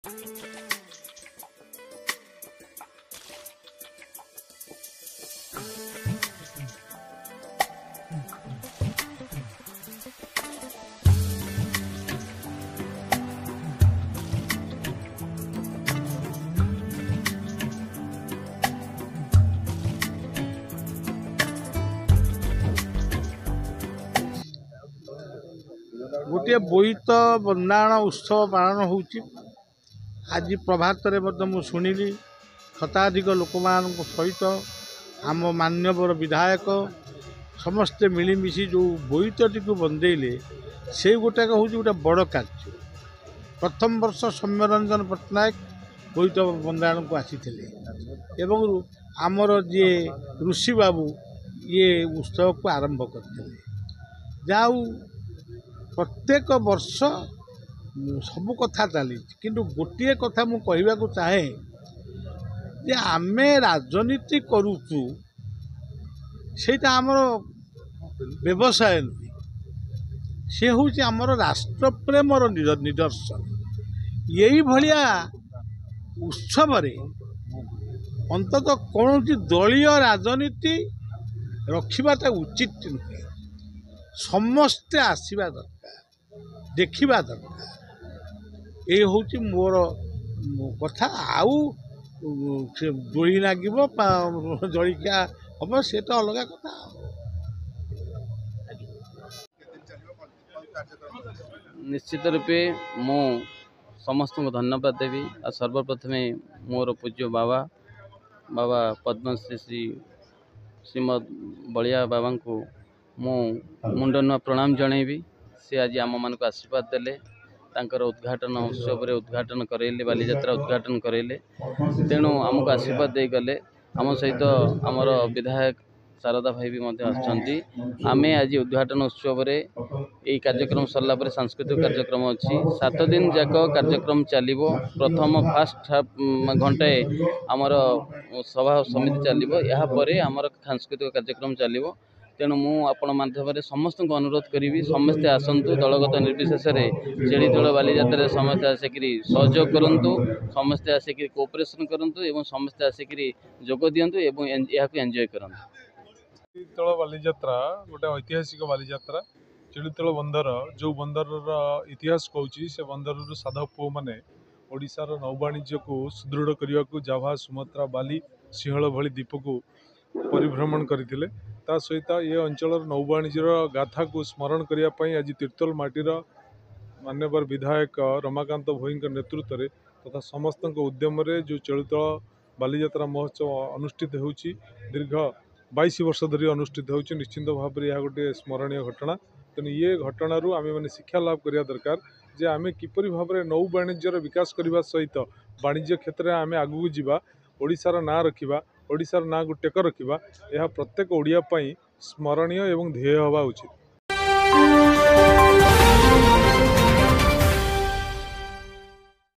गोटे बोईत बंदाण उत्सव पालन हो आज प्रभात में शुणिली शताधिक लोक मान सहित आम मान्यवर विधायक समस्ते मिलमिशि जो बोईतटी को बंदेले से गोटाक हूँ गोटे बड़ कार्य। प्रथम वर्ष सौम्यरंजन पट्टनायक बोईत बंदाण को आसी एवं आमर जी ऋषि बाबू ये उत्सव को आरंभ करते जाऊ प्रत्येक वर्ष सब कथा चली किंतु गोटे कथा मु कहबा को चाहे जे आमे राजनीति करूचु सेटा आमर व्यवसाय नुहे से हूँ आमर राष्ट्र प्रेमर निदर्शन यही भलिया उत्सव अंततः कौन दलीय राजनीति रखा उचित नुहे समस्ते आसवा दरकार देखा दरकार ये हूँ मोर कथा आउ दोली लगे जलिया हम से तो अलग कथा। निश्चित रूपे मु समस्त को धन्यवाद देवी। आ सर्वप्रथमे मोर पूज्य बाबा बाबा पद्मश्री श्रीमद बलिया बाबा को मु मुंडन प्रणाम जनइबी। से आज आम मान को आशीर्वाद देले तांकर उद्घाटन उत्सव रे उद्घाटन करेले बाली यात्रा उद्घाटन करेले तेणु आमको आशीर्वाद दे गले। आम सहित आमर विधायक शारदा भाई भी आछंती। आमे आज उद्घाटन उत्सव रे यही कार्यक्रम सरला पर सांस्कृतिक कार्यक्रम अच्छी 7 दिन जाक कार्यक्रम चलिबो। प्रथम फास्ट घंटे आमर सभा समिति चलिबो या परे आमर सांस्कृतिक कार्यक्रम चलिबो। तेणु मु आपण माध्यम समस्त को अनुरोध करी समस्ते आसतु दलगत निर्विशेष छेड़ी दल बाली यात्रा समस्ते आसिक सहयोग करूँ समस्ते आसिक कोऑपरेशन करूँ एवं समस्ते आसिक जोग दिंतु एवं एंजॉय करूँ। चिड़ीतल बालीजात्रा गोटे ऐतिहासिक बालीजात्रा चिड़ीतल बंदर जो बंदर इतिहास कहूँ से बंदर साधव पुओ मैंने ओडिशार नौवाणिज्य को सुदृढ़ करने को जाभा सुमात्रा बाली सिंहल भली द्वीप को परिभ्रमण करते ता सहित ये अंचल नौवाणिज्यर गाथा को स्मरण करने आज तीर्तोल माटीर मान्यवर विधायक रमाकांत भोई नेतृत्व में तथा समस्त उद्यम जो चिड़ीतल बालीजात्रा महोत्सव अनुष्ठित हो दीर्घ 22 वर्ष धरी अनुष्ठित हो निश्चिंत भाव में यह गोटे स्मरणीय घटना। तेणु ये घटना आम मैंने शिक्षा लाभ करने दरकार जे आम किपरि भाव में नौ वाणिज्यर विकास करने सहित वाणिज्य क्षेत्र में आम आगू जावा ओडिशार ना रखा ओडिशार ना को टेक रखा यह प्रत्येक ओडिया स्मरणीय एवं ध्येय हवा उचित।